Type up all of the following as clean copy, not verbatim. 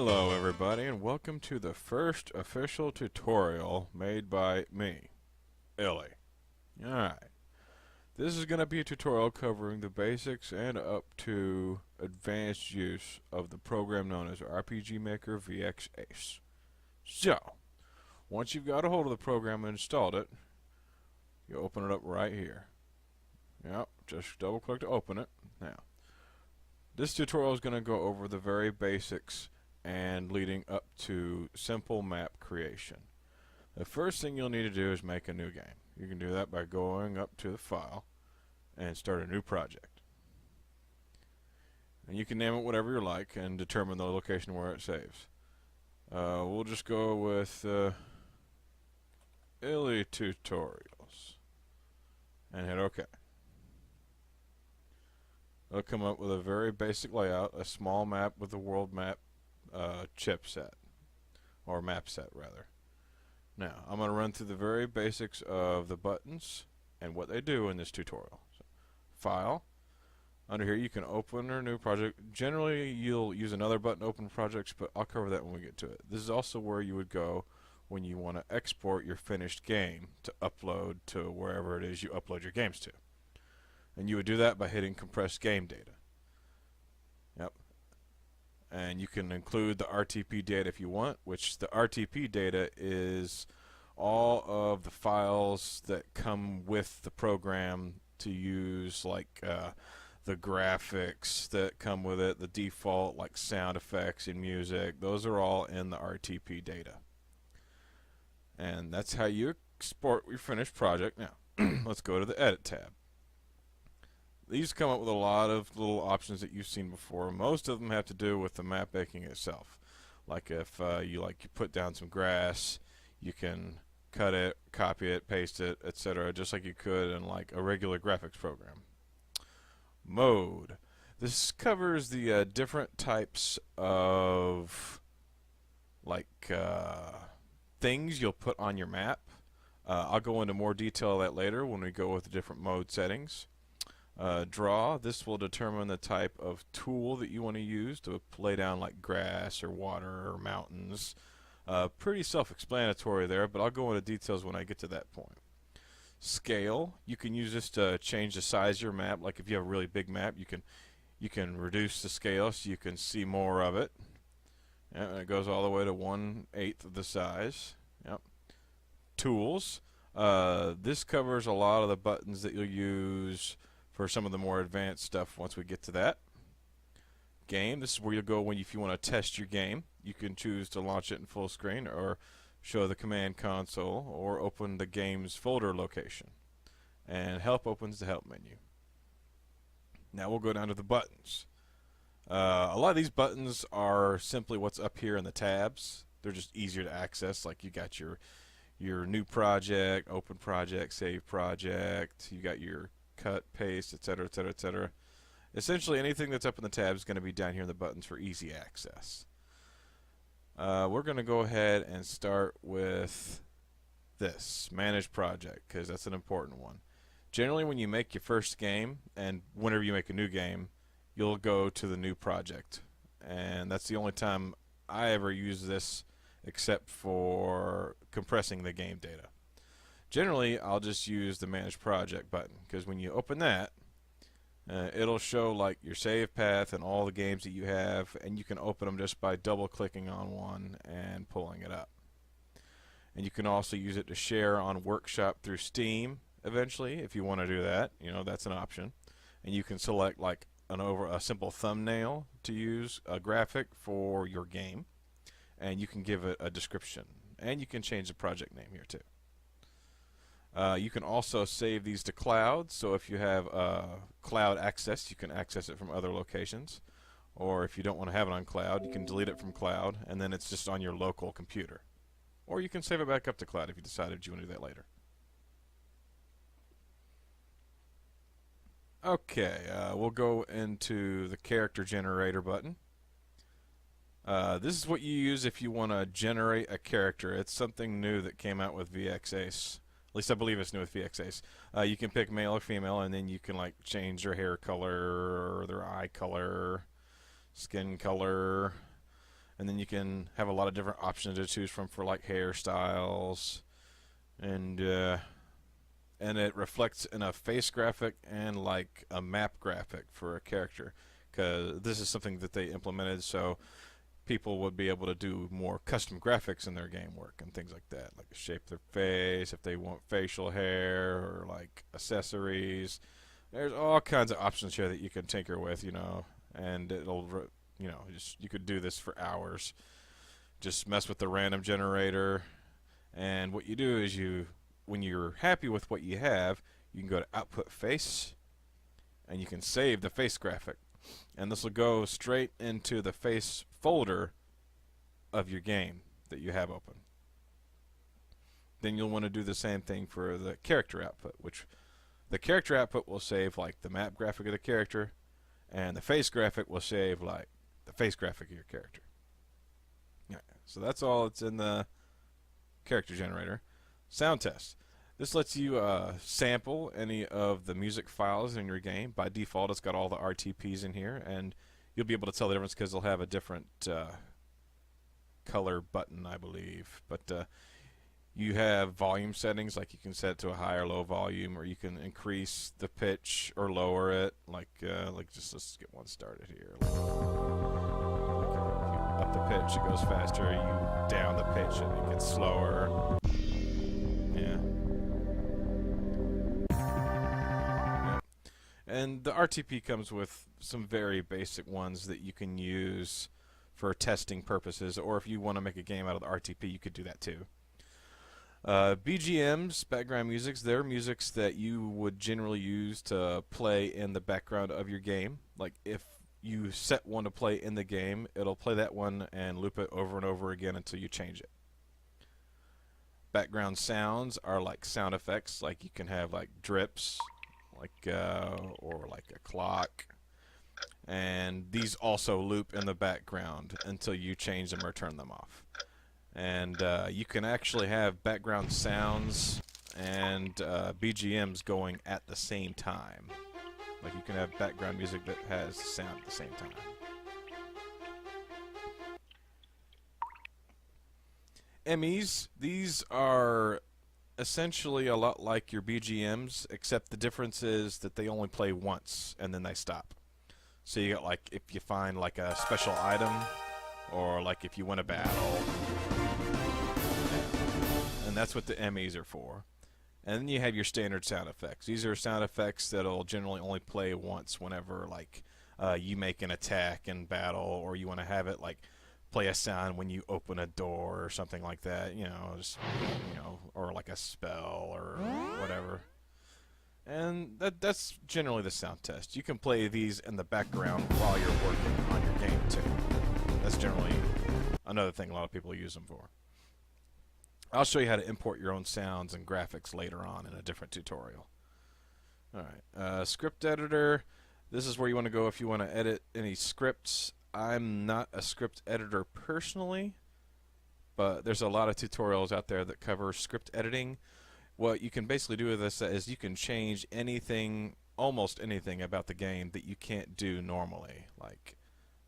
Hello everybody, and welcome to the first official tutorial made by me, Illy. Alright, this is going to be a tutorial covering the basics and up to advanced use of the program known as RPG Maker VX Ace. So, once you've got a hold of the program and installed it, you open it up right here. Yep, just double click to open it. Now, this tutorial is going to go over the very basics and leading up to simple map creation. The first thing you'll need to do is make a new game. You can do that by going up to the file and start a new project. And you can name it whatever you like and determine the location where it saves. We'll just go with Illy Tutorials and hit OK. It'll come up with a very basic layout, a small map with a world map chipset, or map set rather. Now, I'm going to run through the very basics of the buttons and what they do in this tutorial. So, File. Under here you can open a new project. Generally you'll use another button to open projects, but I'll cover that when we get to it. This is also where you would go when you want to export your finished game to upload to wherever it is you upload your games to. And you would do that by hitting compress game data. Yep. And you can include the RTP data if you want, which the RTP data is all of the files that come with the program to use, like the graphics that come with it, the default like sound effects and music. Those are all in the RTP data. And that's how you export your finished project. Now, let's go to the Edit tab. These come up with a lot of little options that you've seen before. Most of them have to do with the map making itself. Like if you put down some grass, you can cut it, copy it, paste it, etc., just like you could in like a regular graphics program. Mode. This covers the different types of things you'll put on your map. I'll go into more detail of that later when we go with the different mode settings. Draw. This will determine the type of tool that you want to use to lay down like grass or water or mountains. Pretty self-explanatory there, but I'll go into details when I get to that point. Scale. You can use this to change the size of your map. Like if you have a really big map, you can reduce the scale so you can see more of it. And it goes all the way to 1/8 of the size. Yep. Tools. This covers a lot of the buttons that you'll use for some of the more advanced stuff once we get to that. Game. This is where you'll go if you want to test your game. You can choose to launch it in full screen or show the command console or open the game's folder location. And Help opens the Help menu. Now we'll go down to the buttons. A lot of these buttons are simply what's up here in the tabs. They're just easier to access. Like you got your new project, open project, save project. You got your cut, paste, etc., etc., etc. Essentially anything that's up in the tabs is going to be down here in the buttons for easy access. We're going to go ahead and start with this, Manage Project, because that's an important one. Generally when you make your first game, and whenever you make a new game, you'll go to the new project. And that's the only time I ever use this except for compressing the game data. Generally, I'll just use the Manage Project button, because when you open that, it'll show like your save path and all the games that you have, and you can open them just by double-clicking on one and pulling it up. And you can also use it to share on Workshop through Steam eventually, if you want to do that. You know, that's an option. And you can select like a simple thumbnail to use a graphic for your game, and you can give it a description, and you can change the project name here too. You can also save these to cloud, so if you have cloud access, you can access it from other locations. Or if you don't want to have it on cloud, you can delete it from cloud, and then it's just on your local computer. Or you can save it back up to cloud if you decided you want to do that later. Okay, we'll go into the character generator button. This is what you use if you want to generate a character. It's something new that came out with VX Ace. At least I believe it's new with VX Ace. You can pick male or female, and then you can like change their hair color or their eye color, skin color, and then you can have a lot of different options to choose from for like hairstyles, and it reflects in a face graphic and like a map graphic for a character, because this is something that they implemented so people would be able to do more custom graphics in their game work and things like that, like shape their face if they want facial hair or like accessories. There's all kinds of options here that you can tinker with, and it'll, you could do this for hours. Just mess with the random generator, and what you do is when you're happy with what you have, you can go to output face, and you can save the face graphic, and this will go straight into the face folder of your game that you have open. Then you'll want to do the same thing for the character output, which the character output will save like the map graphic of the character, and the face graphic will save like the face graphic of your character. Yeah, so that's all it's in the character generator. Sound test. This lets you sample any of the music files in your game. By default, it's got all the RTPs in here, and you'll be able to tell the difference because they'll have a different color button, I believe. But you have volume settings, like you can set it to a high or low volume, or you can increase the pitch or lower it. Like just let's get one started here. Like if you up the pitch, it goes faster. You down the pitch, and it gets slower. Yeah. And the RTP comes with some very basic ones that you can use for testing purposes, or if you want to make a game out of the RTP, you could do that too. BGMs, background musics, they're musics that you would generally use to play in the background of your game. Like if you set one to play in the game, it'll play that one and loop it over and over again until you change it. Background sounds are like sound effects, like you can have like drips, or like a clock, and these also loop in the background until you change them or turn them off. And you can actually have background sounds and BGMs going at the same time. Like you can have background music that has sound at the same time. MEs, these are essentially a lot like your BGMs, except the difference is that they only play once and then they stop. So you got like if you find like a special item, or like if you win a battle, and that's what the MEs are for. And then you have your standard sound effects. These are sound effects that'll generally only play once whenever like you make an attack in battle, or you want to have it like play a sound when you open a door or something like that, or like a spell or whatever. And that's generally the sound test. You can play these in the background while you're working on your game too. That's generally another thing a lot of people use them for. I'll show you how to import your own sounds and graphics later on in a different tutorial. Alright, script editor. This is where you want to go if you want to edit any scripts. I'm not a script editor personally, but there's a lot of tutorials out there that cover script editing. What you can basically do with this is you can change anything, almost anything about the game that you can't do normally. Like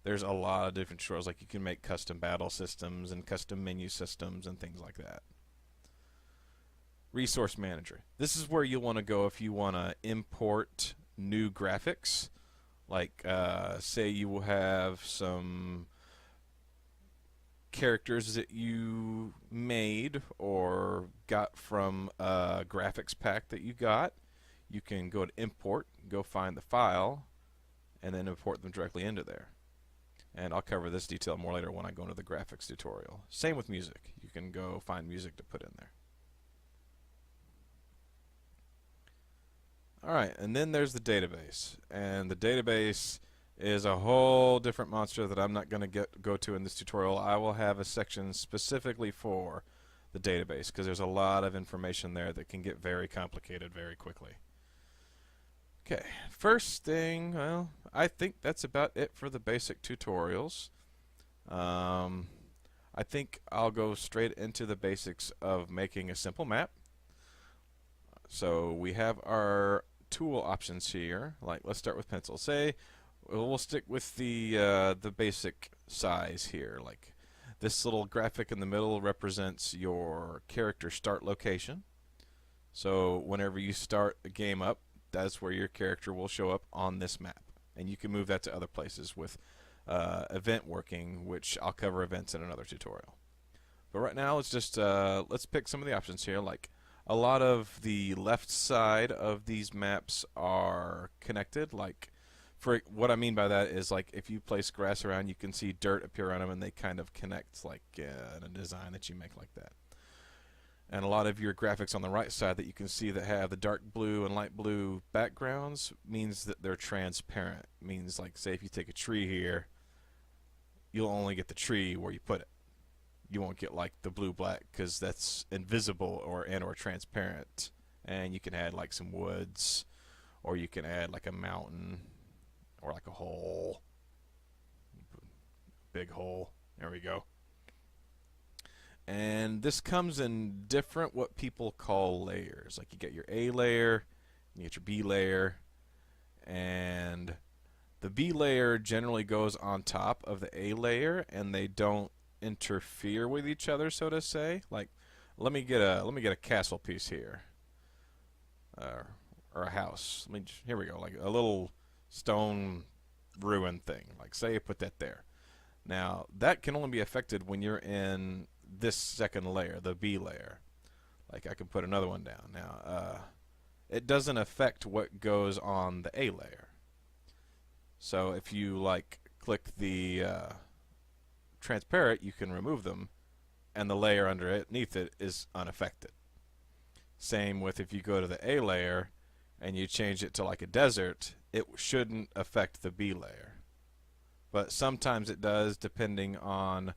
there's a lot of different tutorials, like you can make custom battle systems and custom menu systems and things like that. Resource manager. This is where you want to go if you want to import new graphics. Like, say you have some characters that you made or got from a graphics pack that you got. You can go to import, go find the file, and then import them directly into there. And I'll cover this detail more later when I go into the graphics tutorial. Same with music. You can go find music to put in there. Alright, and then there's the database. And the database is a whole different monster that I'm not going to go to in this tutorial. I will have a section specifically for the database because there's a lot of information there that can get very complicated very quickly. Okay, first thing, well, I think that's about it for the basic tutorials. I think I'll go straight into the basics of making a simple map. So we have our tool options here. Like, let's start with pencil. Say we'll stick with the basic size here. Like This little graphic in the middle represents your character start location. So whenever you start a game up, that's where your character will show up on this map. And you can move that to other places with event working, which I'll cover events in another tutorial. But right now, let's pick some of the options here. Like a lot of the left side of these maps are connected. Like, for what I mean by that is, like, if you place grass around, you can see dirt appear on them, and they kind of connect, like in a design that you make like that. And a lot of your graphics on the right side that you can see that have the dark blue and light blue backgrounds means that they're transparent. Means, like, say if you take a tree here, you'll only get the tree where you put it. You won't get like the blue black because that's invisible or transparent. And you can add like some woods, or you can add like a mountain, or like a hole, big hole. There we go. And this comes in different what people call layers. Like you get your A layer, you get your B layer, and the B layer generally goes on top of the A layer, and they don't interfere with each other, so to say. Like, let me get a castle piece here, or a house. Here we go, like a little stone ruin thing. Like, say you put that there. Now that can only be affected when you're in this second layer, the B layer. Like I can put another one down. Now it doesn't affect what goes on the A layer. So if you like click the transparent, you can remove them, and the layer underneath it is unaffected. Same with if you go to the A layer and you change it to like a desert, it shouldn't affect the B layer. But sometimes it does, depending on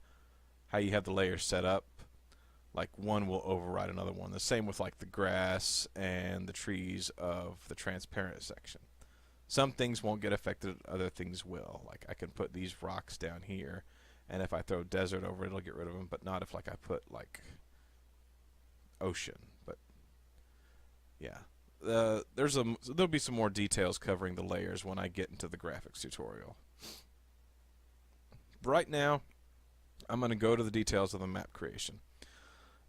how you have the layers set up. Like one will override another one. The same with like the grass and the trees of the transparent section. Some things won't get affected, other things will. Like I can put these rocks down here, and if I throw desert over it, it'll get rid of them, but not if like I put like ocean. But yeah, there'll be some more details covering the layers when I get into the graphics tutorial. Right now, I'm going to go to the details of the map creation.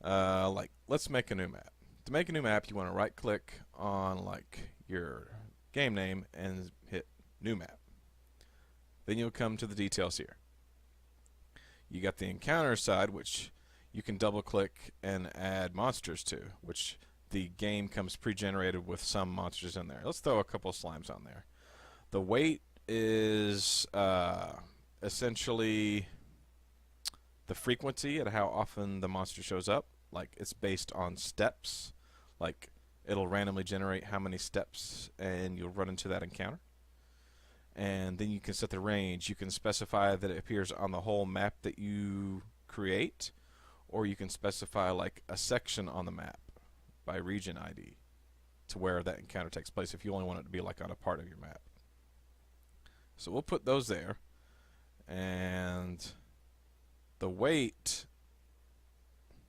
Like, let's make a new map. To make a new map, you want to right-click on like your game name and hit New Map. Then you'll come to the details here. You got the encounter side, which you can double-click and add monsters to, which the game comes pre-generated with some monsters in there. Let's throw a couple of slimes on there. The weight is essentially the frequency at how often the monster shows up. Like, it's based on steps. Like, it'll randomly generate how many steps and you'll run into that encounter. And then you can set the range. You can specify that it appears on the whole map that you create, or you can specify like a section on the map by region ID to where that encounter takes place if you only want it to be like on a part of your map. So we'll put those there. And the weight,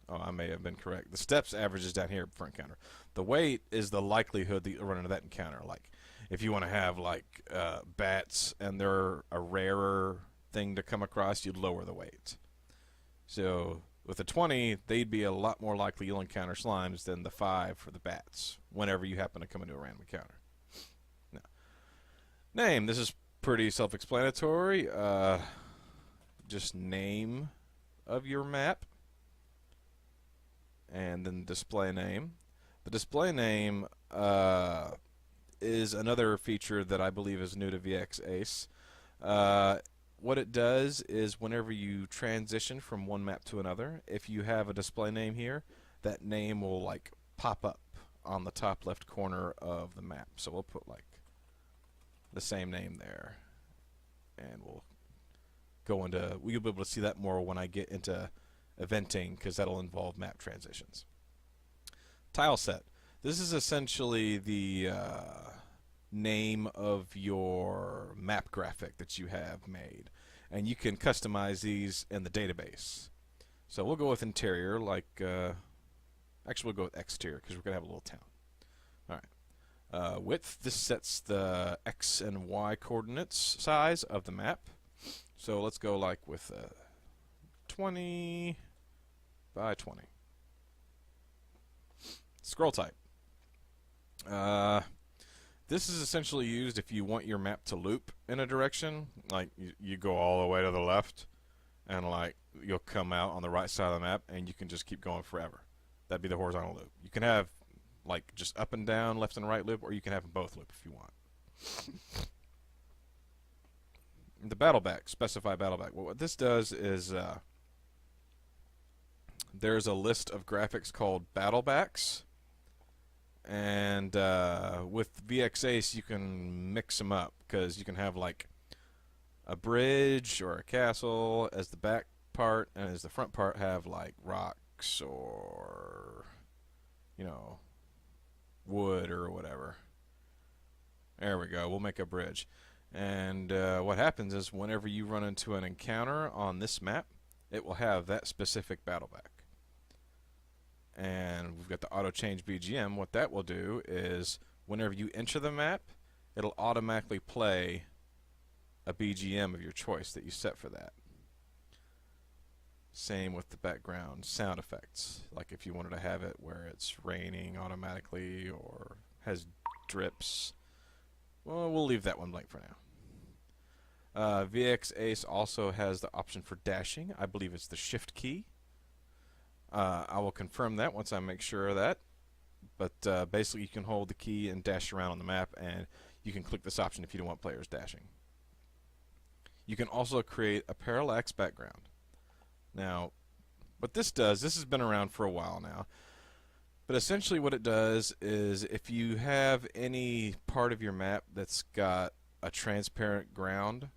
oh, I may have been correct. The steps average is down here for encounter. The weight is the likelihood that you'll run into that encounter. Like, if you want to have like bats and they're a rarer thing to come across, you'd lower the weight. So with a 20, they'd be a lot more likely you'll encounter slimes than the 5 for the bats whenever you happen to come into a random encounter. Now, name. This is pretty self-explanatory. Just name of your map, and then display name. The display name is another feature that I believe is new to VX Ace. What it does is whenever you transition from one map to another, if you have a display name here, that name will like pop up on the top left corner of the map. So we'll put like the same name there, and we'll be able to see that more when I get into eventing, because that'll involve map transitions. Tile set. This is essentially the name of your map graphic that you have made, and you can customize these in the database. So we'll go with interior, like actually we'll go with exterior because we're gonna have a little town. All right. Width. This sets the X and Y coordinates size of the map. So let's go like with 20 by 20. Scroll type. This is essentially used if you want your map to loop in a direction. Like you go all the way to the left, and like you'll come out on the right side of the map, and you can just keep going forever. That'd be the horizontal loop. You can have like just up and down, left and right loop, or you can have them both loop if you want. The battle back, specify battle back. Well, what this does is there's a list of graphics called battle backs. And with VX Ace, you can mix them up because you can have like a bridge or a castle as the back part, and as the front part have like rocks or, you know, wood or whatever. There we go. We'll make a bridge. And what happens is whenever you run into an encounter on this map, it will have that specific battle back. And we've got the auto change BGM. What that will do is whenever you enter the map, it'll automatically play a BGM of your choice that you set for that. Same with the background sound effects. Like if you wanted to have it where it's raining automatically or has drips, well, we'll leave that one blank for now. VX Ace also has the option for dashing. I believe it's the shift key. I will confirm that once I make sure of that. But basically you can hold the key and dash around on the map, and you can click this option if you don't want players dashing. You can also create a parallax background. Now, what this does, this has been around for a while now, but essentially what it does is if you have any part of your map that's got a transparent ground,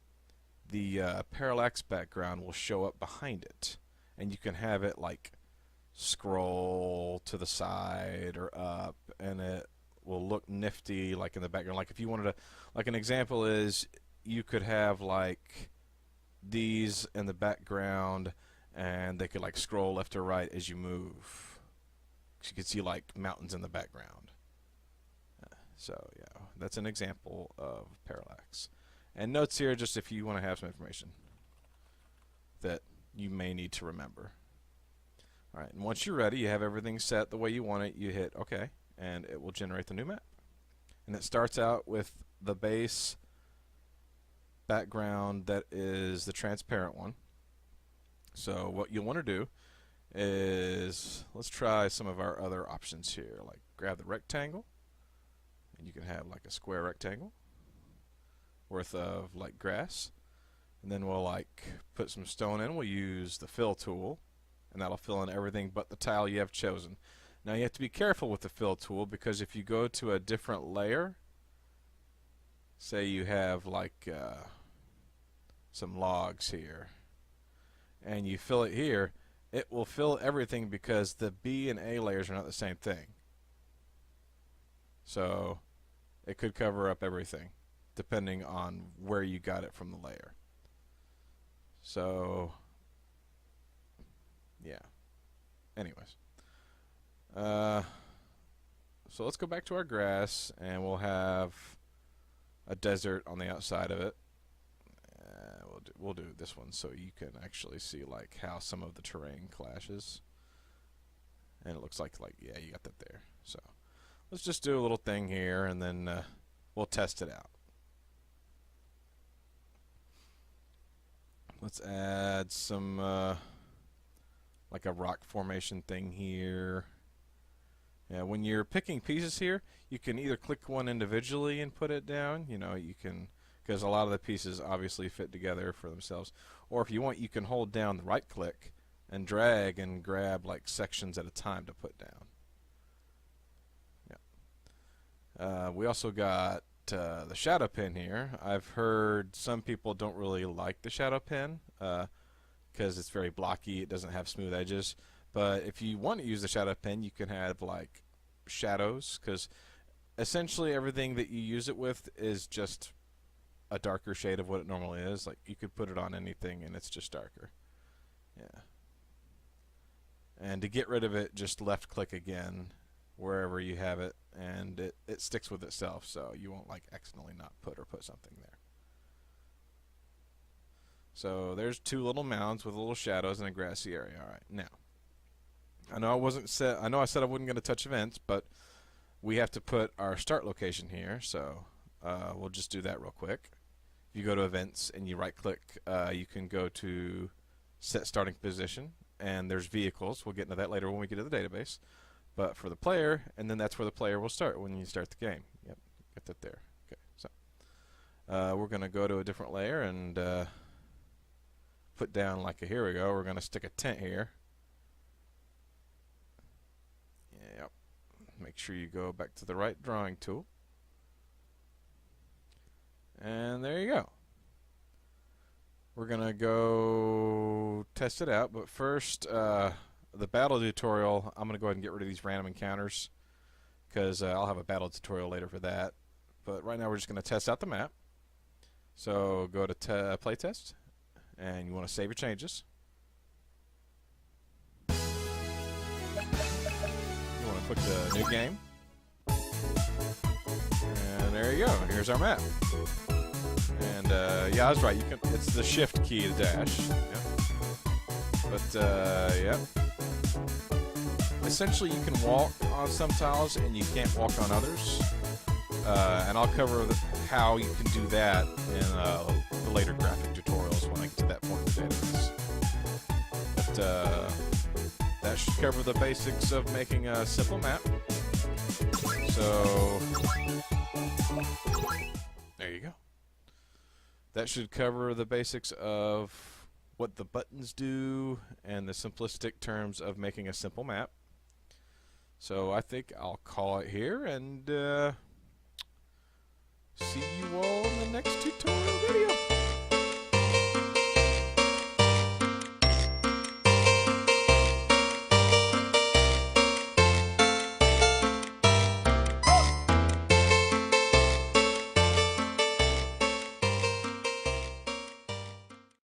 the parallax background will show up behind it, and you can have it like scroll to the side or up, and it will look nifty like in the background. Like if you wanted to, like an example is you could have like these in the background, and they could like scroll left or right as you move. So you could see like mountains in the background. So yeah, that's an example of parallax. And notes here just if you want to have some information that you may need to remember. Alright, and once you're ready, you have everything set the way you want it, you hit OK, and it will generate the new map. And it starts out with the base background that is the transparent one. So what you'll want to do is, let's try some of our other options here. Like grab the rectangle, and you can have like a square rectangle worth of like grass. And then we'll like put some stone in. We'll use the fill tool, and that'll fill in everything but the tile you have chosen. Now you have to be careful with the fill tool, because if you go to a different layer, say you have like some logs here, and you fill it here, it will fill everything because the B and A layers are not the same thing. So it could cover up everything depending on where you got it from the layer. So yeah. Anyways. So let's go back to our grass, and we'll have a desert on the outside of it. We'll do this one so you can actually see like how some of the terrain clashes. And it looks like yeah, you got that there. So let's just do a little thing here, and then we'll test it out. Let's add some like a rock formation thing here. Yeah, when you're picking pieces here, you can either click one individually and put it down. You know, you can, because a lot of the pieces obviously fit together for themselves. Or if you want, you can hold down the right click and drag and grab like sections at a time to put down. Yeah. We also got the shadow pen here. I've heard some people don't really like the shadow pen because it's very blocky. It doesn't have smooth edges. But if you want to use the shadow pen, you can have like shadows, because essentially everything that you use it with is just a darker shade of what it normally is. Like you could put it on anything and it's just darker. Yeah. And to get rid of it, just left click again wherever you have it, and it sticks with itself, so you won't like accidentally not put something there. So there's two little mounds with little shadows and a grassy area. All right, now I know I said I wasn't going to touch events, but we have to put our start location here. So we'll just do that real quick. If you go to events and you right-click, you can go to set starting position, and there's vehicles. We'll get into that later when we get to the database. But for the player, and then that's where the player will start when you start the game. Yep, get that there. Okay, so we're going to go to a different layer and put down like here we go. We're going to stick a tent here. Yep. Make sure you go back to the right drawing tool. And there you go. We're going to go test it out, but first, the battle tutorial, I'm going to go ahead and get rid of these random encounters because I'll have a battle tutorial later for that. But right now we're just going to test out the map. So go to playtest, and you want to save your changes. You want to click the new game. And there you go. Here's our map. And yeah, I was right. It's the shift key to dash. Yeah. But yeah. Essentially, you can walk on some tiles and you can't walk on others. And I'll cover how you can do that in the later graphic tutorials when I get to that point in the database. But that should cover the basics of making a simple map. So there you go. That should cover the basics of what the buttons do and the simplistic terms of making a simple map. So I think I'll call it here and see you all in the next tutorial video.